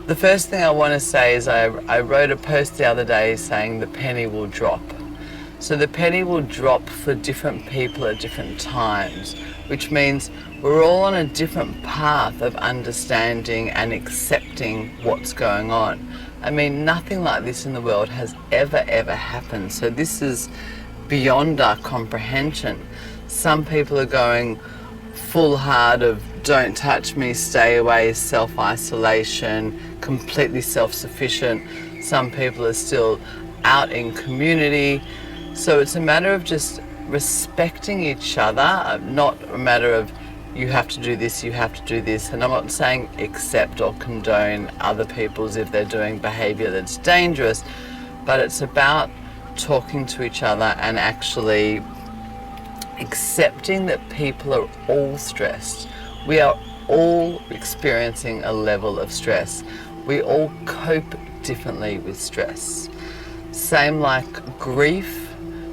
The first thing I want to say is I wrote a post the other day saying the penny will drop. So the penny will drop for different people at different times, which means we're all on a different path of understanding and accepting what's going on. I mean, nothing like this in the world has ever happened. So this is beyond our comprehension. Some people are going full hard of don't touch me, stay away, self-isolation, completely self-sufficient. Some people are still out in community. So it's a matter of just respecting each other, not a matter of you have to do this, you have to do this. And I'm not saying accept or condone other people's if they're doing behavior that's dangerous, but it's about talking to each other and actually accepting that people are all stressed. We are all experiencing a level of stress. We all cope differently with stress. Same like grief,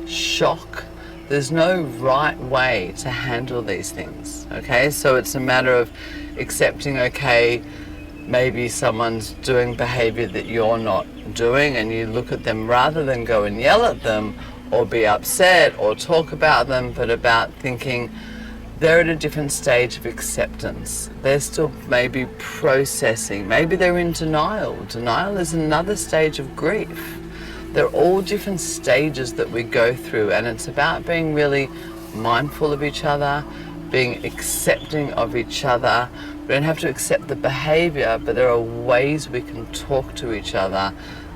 shock. There's no right way to handle these things, okay? So it's a matter of accepting, okay, maybe someone's doing behavior that you're not doing, and you look at them rather than go and yell at them or be upset or talk about them, but about thinking they're at a different stage of acceptance. They're still maybe processing. Maybe they're in denial. Denial is another stage of grief. They're all different stages that we go through, and it's about being really mindful of each other, being accepting of each other. We don't have to accept the behavior, but there are ways we can talk to each other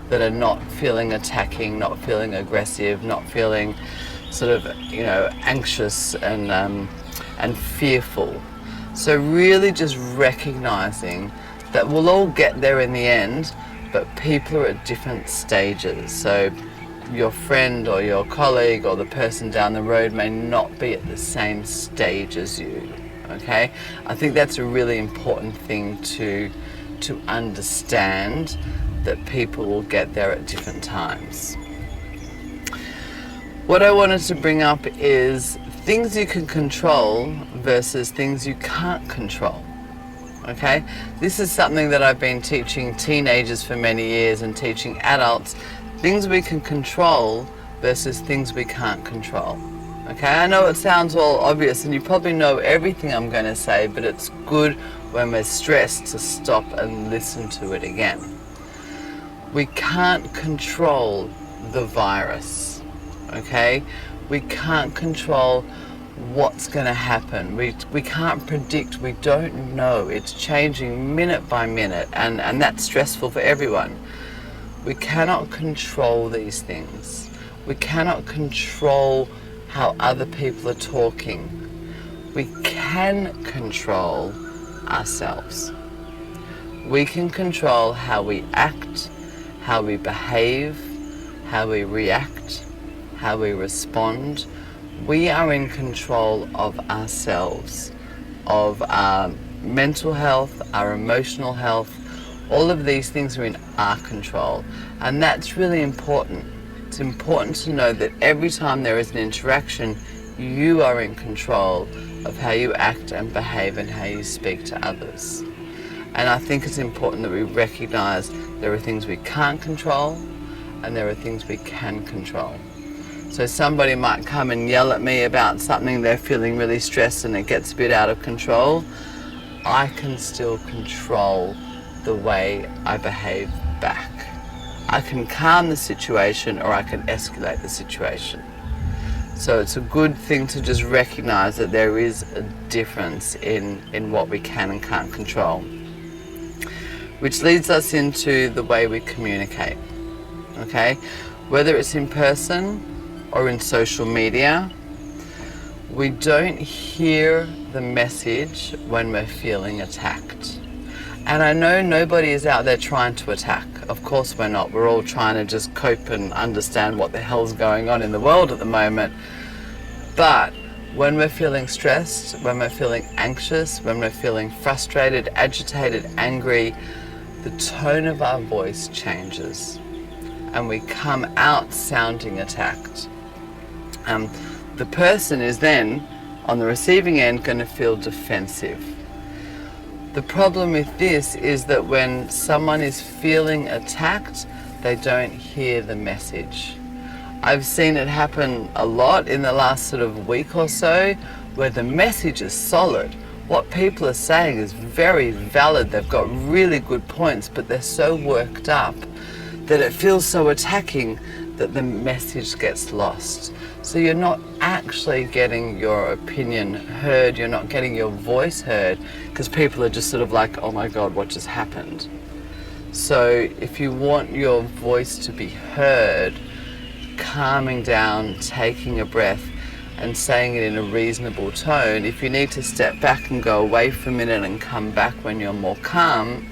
that are not feeling attacking, not feeling aggressive, not feeling sort of, anxious and fearful. So really just recognizing that we'll all get there in the end, but people are at different stages. So your friend or your colleague or the person down the road may not be at the same stage as you, okay? I think that's a really important thing to understand, that people will get there at different times. What I wanted to bring up is things you can control versus things you can't control. Okay, this is something that I've been teaching teenagers for many years and teaching adults, things we can control versus things we can't control. Okay, I know it sounds all obvious and you probably know everything I'm going to say, but it's good when we're stressed to stop and listen to it again. We can't control the virus, okay? We can't control what's going to happen. We can't predict. We don't know. It's changing minute by minute, and that's stressful for everyone. We cannot control these things. We cannot control how other people are talking. We can control ourselves. We can control how we act, how we behave, how we react, how we respond. We are in control of ourselves, of our mental health, our emotional health. All of these things are in our control, and that's really important. It's important to know that every time there is an interaction, you are in control of how you act and behave and how you speak to others. And I think it's important that we recognize there are things we can't control and there are things we can control. So somebody might come and yell at me about something, they're feeling really stressed and it gets a bit out of control. I can still control the way I behave back. I can calm the situation or I can escalate the situation. So it's a good thing to just recognize that there is a difference in what we can and can't control. Which leads us into the way we communicate, okay? Whether it's in person or in social media, we don't hear the message when we're feeling attacked. And I know nobody is out there trying to attack. Of course we're not. We're all trying to just cope and understand what the hell's going on in the world at the moment. But when we're feeling stressed, when we're feeling anxious, when we're feeling frustrated, agitated, angry, the tone of our voice changes and we come out sounding attacked. The person is then, on the receiving end, going to feel defensive. The problem with this is that when someone is feeling attacked, they don't hear the message. I've seen it happen a lot in the last sort of week or so, where the message is solid. What people are saying is very valid. They've got really good points, but they're so worked up that it feels so attacking that the message gets lost. So you're not actually getting your opinion heard, you're not getting your voice heard, because people are just sort of like, oh my God, what just happened? So if you want your voice to be heard, calming down, taking a breath, and saying it in a reasonable tone. If you need to step back and go away for a minute and come back when you're more calm,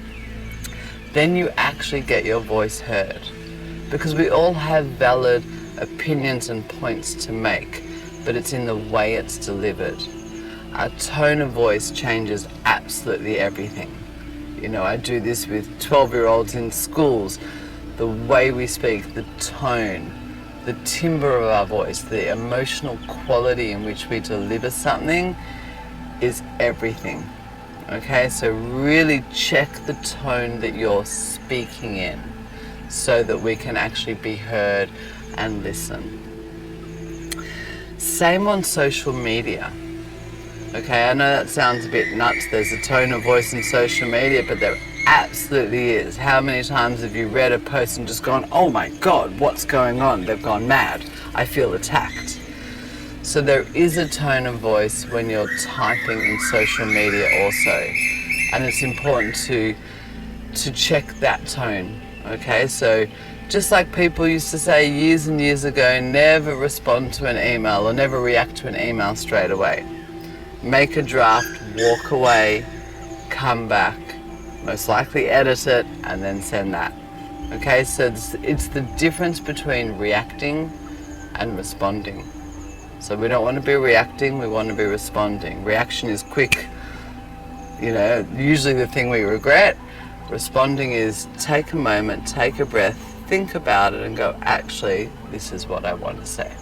then you actually get your voice heard. Because we all have valid opinions and points to make, but it's in the way it's delivered. Our tone of voice changes absolutely everything. You know, I do this with 12-year-olds in schools. The way we speak, the tone, the timbre of our voice, the emotional quality in which we deliver something is everything. Okay, so really check the tone that you're speaking in so that we can actually be heard and listen. Same on social media. Okay, I know that sounds a bit nuts. There's a tone of voice in social media, but there absolutely is. How many times have you read a post and just gone, oh my God, what's going on? They've gone mad. I feel attacked. So there is a tone of voice when you're typing in social media also. And it's important to check that tone. Okay, so just like people used to say years and years ago, never respond to an email or never react to an email straight away. Make a draft, walk away, come back, most likely edit it, and then send that. Okay, so it's the difference between reacting and responding. So we don't want to be reacting, we want to be responding. Reaction is quick, you know, usually the thing we regret. Responding is take a moment, take a breath, think about it and go, actually, this is what I want to say.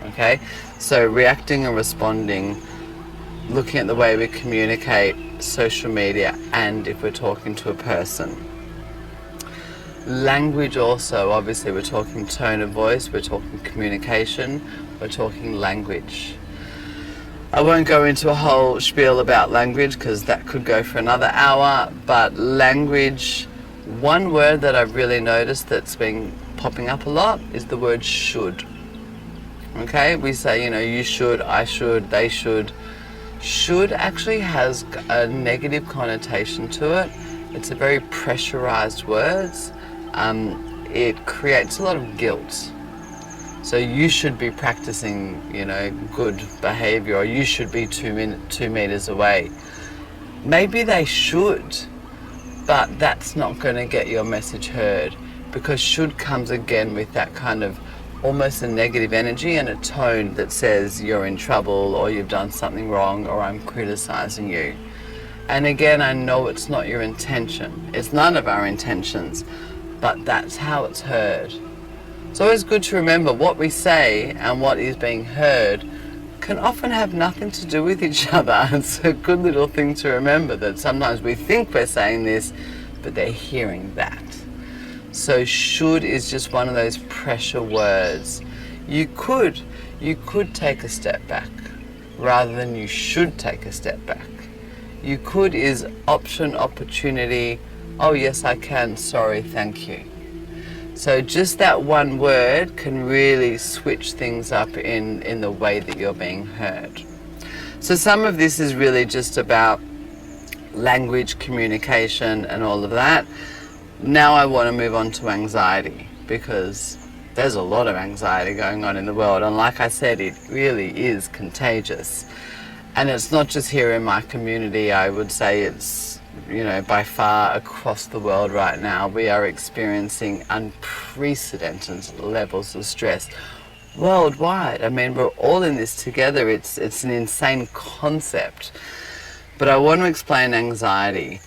Okay, so reacting and responding, looking at the way we communicate, social media, and if we're talking to a person. Language also, obviously we're talking tone of voice, we're talking communication, we're talking language. I won't go into a whole spiel about language because that could go for another hour, but language, one word that I've really noticed that's been popping up a lot is the word should. Okay, we say, you know, you should, I should, they should. Should actually has a negative connotation to it. It's a very pressurized word. It creates a lot of guilt. So you should be practicing, you know, good behavior, or you should be 2 meters away. Maybe they should, but that's not going to get your message heard, because should comes again with that kind of almost a negative energy and a tone that says you're in trouble or you've done something wrong or I'm criticizing you. And again, I know it's not your intention. It's none of our intentions, but that's how it's heard. It's always good to remember what we say and what is being heard can often have nothing to do with each other. It's a good little thing to remember that sometimes we think we're saying this, but they're hearing that. So should is just one of those pressure words. You could take a step back rather than you should take a step back. You could is option, opportunity, oh yes I can, sorry, thank you. So just that one word can really switch things up in the way that you're being heard. So some of this is really just about language, communication and all of that. Now I want to move on to anxiety, because there's a lot of anxiety going on in the world, and like I said, it really is contagious. And it's not just here in my community. I would say it's, you know, by far across the world right now. We are experiencing unprecedented levels of stress worldwide. I mean, we're all in this together. It's an insane concept. But I want to explain anxiety.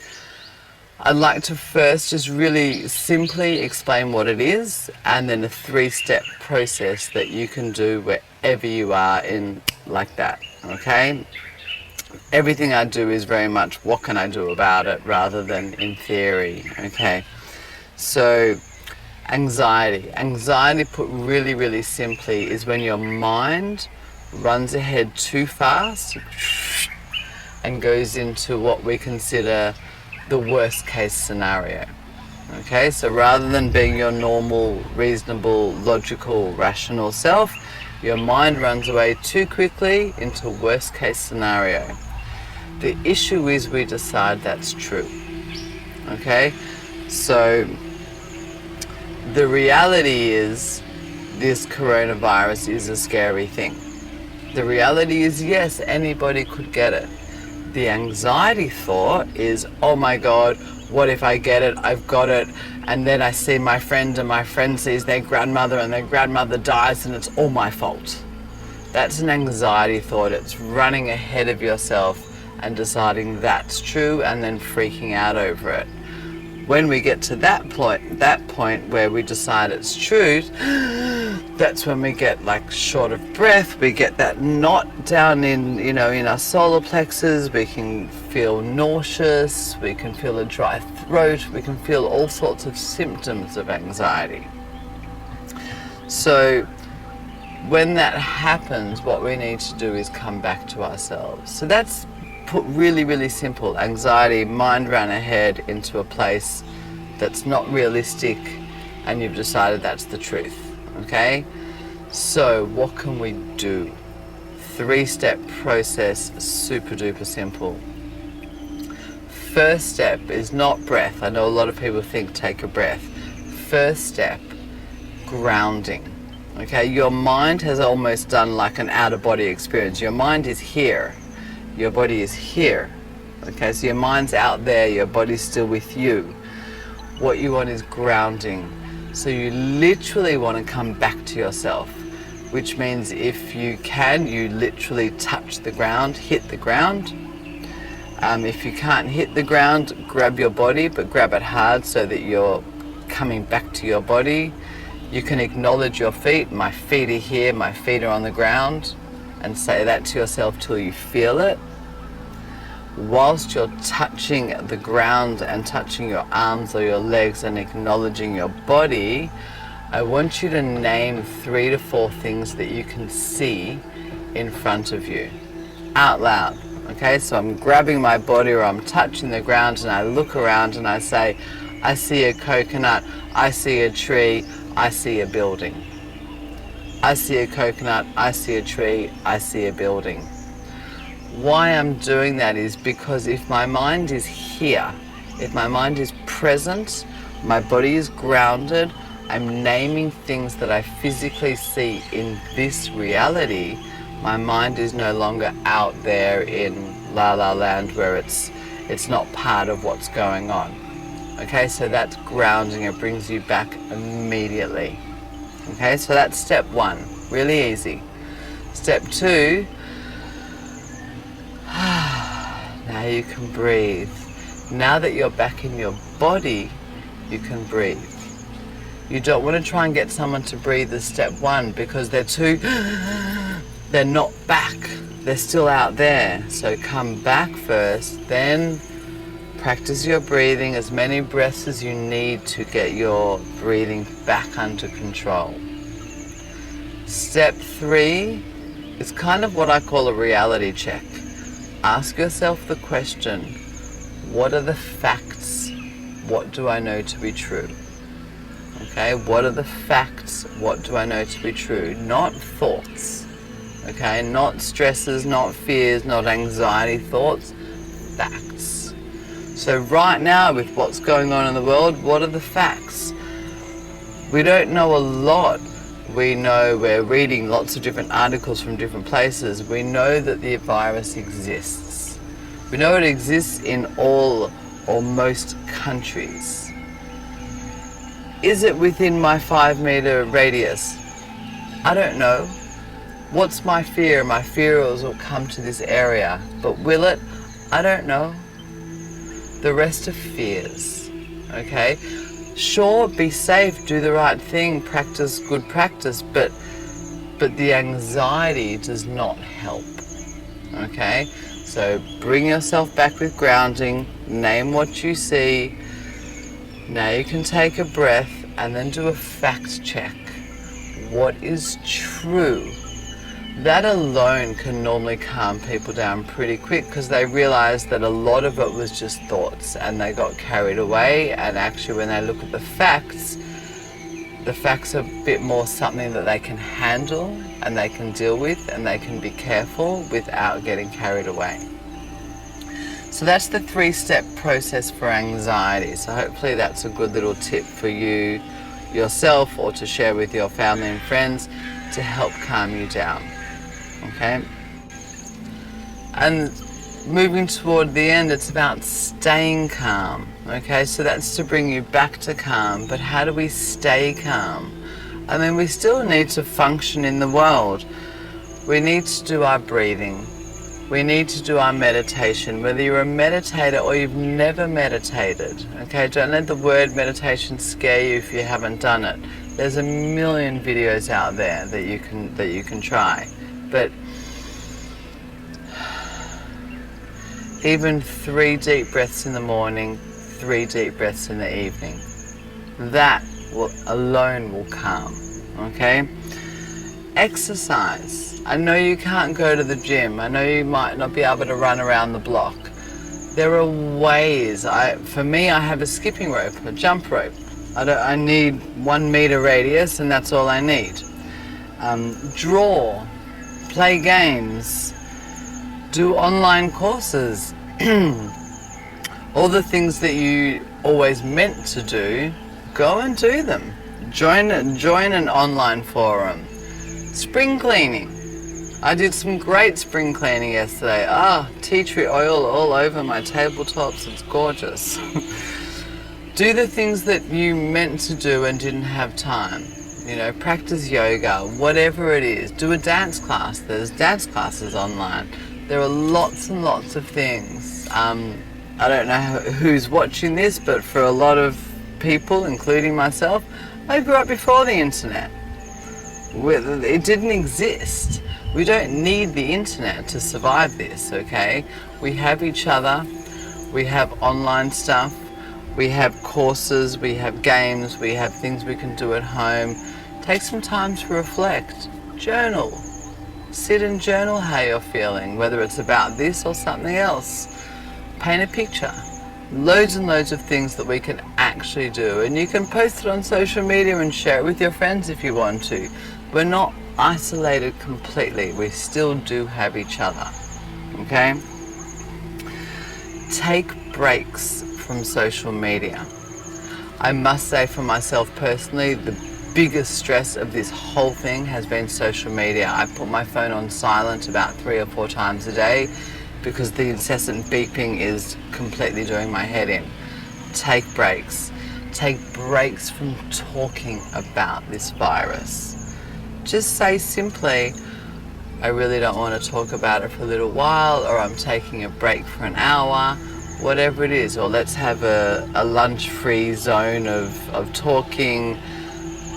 I'd like to first just really simply explain what it is, and then a 3-step process that you can do wherever you are in like that, okay? everything I do is very much what can I do about it rather than in theory, okay? So anxiety put really, really simply is when your mind runs ahead too fast and goes into what we consider the worst case scenario. Okay, so rather than being your normal, reasonable, logical, rational self, your mind runs away too quickly into worst case scenario. The issue is we decide that's true. Okay, so the reality is this coronavirus is a scary thing. The reality is, yes, anybody could get it. The anxiety thought is, oh my God, what if I get it? I've got it. And then I see my friend and my friend sees their grandmother and their grandmother dies and it's all my fault. That's an anxiety thought. It's running ahead of yourself and deciding that's true and then freaking out over it. When we get to that point where we decide it's true, that's when we get like short of breath. We get that knot down in, in our solar plexus. We can feel nauseous. We can feel a dry throat. We can feel all sorts of symptoms of anxiety. So when that happens, what we need to do is come back to ourselves. So that's put really, really simple. Anxiety, mind ran ahead into a place that's not realistic and you've decided that's the truth. Okay, so what can we do? 3-step process, super duper simple. First step is not breath. I know a lot of people think take a breath. First step, grounding. Okay, your mind has almost done like an out-of-body experience. Your mind is here, your body is here. Okay, so your mind's out there, your body's still with you. What you want is grounding. So you literally want to come back to yourself, which means if you can, you literally touch the ground, hit the ground. If you can't hit the ground, grab your body, but grab it hard so that you're coming back to your body. You can acknowledge your feet. My feet are here, my feet are on the ground, and say that to yourself till you feel it. Whilst you're touching the ground and touching your arms or your legs and acknowledging your body, I want you to name 3 to 4 things that you can see in front of you, out loud. Okay, so I'm grabbing my body or I'm touching the ground and I look around and I say, I see a coconut, I see a tree, I see a building. I see a coconut, I see a tree, I see a building. Why I'm doing that is because if my mind is here, if my mind is present, my body is grounded, I'm naming things that I physically see in this reality, my mind is no longer out there in la la land where it's not part of what's going on. Okay, so that's grounding, it brings you back immediately. Okay, so that's step 1, really easy. Step 2, now you can breathe. Now that you're back in your body, you can breathe. You don't want to try and get someone to breathe as step 1 because they're not back. They're still out there. So come back first, then practice your breathing, as many breaths as you need to get your breathing back under control. Step 3 is kind of what I call a reality check. Ask yourself the question, what are the facts? What do I know to be true? Okay, what are the facts? What do I know to be true? Not thoughts. Okay, not stresses, not fears, not anxiety thoughts, facts. So right now with what's going on in the world, what are the facts? We don't know a lot. We know, we're reading lots of different articles from different places. We know that the virus exists. We know it exists in all or most countries. Is it within my 5-meter radius? I don't know. What's my fear? My fear is it'll come to this area. But will it? I don't know. The rest are fears. Okay? Sure, be safe, do the right thing, practice good practice, but the anxiety does not help. okay? So bring yourself back with grounding, name what you see. Now you can take a breath and then do a fact check. What is true? That alone can normally calm people down pretty quick, because they realize that a lot of it was just thoughts and they got carried away, and actually when they look at the facts are a bit more something that they can handle and they can deal with, and they can be careful without getting carried away. So that's the 3-step process for anxiety. So hopefully that's a good little tip for you yourself, or to share with your family and friends to help calm you down. Okay? And moving toward the end, it's about staying calm. Okay, so that's to bring you back to calm. But how do we stay calm? I mean, we still need to function in the world. We need to do our breathing. We need to do our meditation, whether you're a meditator or you've never meditated. Okay, don't let the word meditation scare you if you haven't done it. There's a million videos out there that you can try. But even 3 deep breaths in the morning, 3 deep breaths in the evening, that alone will calm. Okay? Exercise. I know you can't go to the gym. I know you might not be able to run around the block. There are ways. For me, I have a skipping rope, a jump rope. I need 1 meter radius, and that's all I need. Draw, play games, do online courses. All the things that you always meant to do, go and do them. Join an online forum. Spring cleaning. I did some great spring cleaning yesterday. Tea tree oil all over my tabletops. It's gorgeous. Do the things that you meant to do and didn't have time. You know, practice yoga, whatever it is. Do a dance class. There's dance classes online. There are lots and lots of things. I don't know who's watching this, but for a lot of people, including myself, I grew up before the internet. It didn't exist. We don't need the internet to survive this, okay? We have each other, we have online stuff, we have courses, we have games, we have things we can do at home. Take some time to reflect. Journal. Sit and journal how you're feeling, whether it's about this or something else. Paint a picture. Loads and loads of things that we can actually do. And you can post it on social media and share it with your friends if you want to. We're not isolated completely. We still do have each other. Okay? Take breaks from social media. I must say for myself personally, the biggest stress of this whole thing has been social media. I put my phone on silent about 3 or 4 times a day because the incessant beeping is completely doing my head in. Take breaks. Take breaks from talking about this virus. Just say simply, I really don't want to talk about it for a little while, or I'm taking a break for an hour, whatever it is, or let's have a lunch-free zone of talking,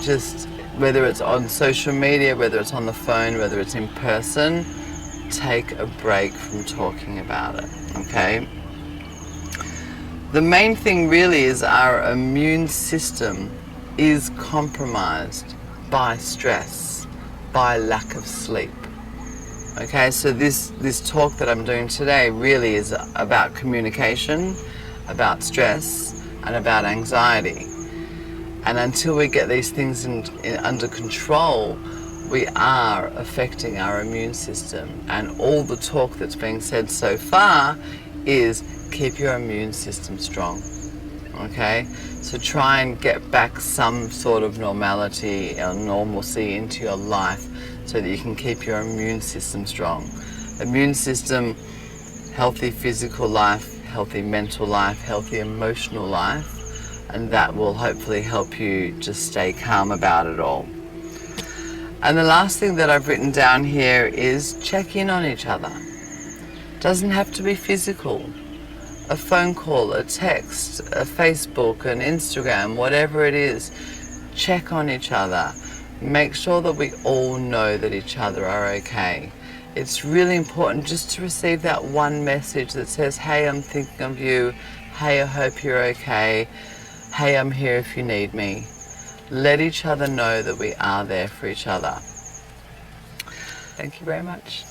just whether it's on social media, whether it's on the phone, whether it's in person, take a break from talking about it, okay? The main thing really is our immune system is compromised by stress, by lack of sleep. Okay, so this talk that I'm doing today really is about communication, about stress, and about anxiety. And until we get these things under control, we are affecting our immune system. And all the talk that's being said so far is keep your immune system strong. Okay, so try and get back some sort of normality or normalcy into your life so that you can keep your immune system strong. Immune system, healthy physical life, healthy mental life, healthy emotional life, and that will hopefully help you just stay calm about it all. And the last thing that I've written down here is check in on each other. Doesn't have to be physical. A phone call, a text, a Facebook, an Instagram, whatever it is, check on each other. Make sure that we all know that each other are okay. It's really important just to receive that one message that says, hey, I'm thinking of you. Hey, I hope you're okay. Hey, I'm here if you need me. Let each other know that we are there for each other. Thank you very much.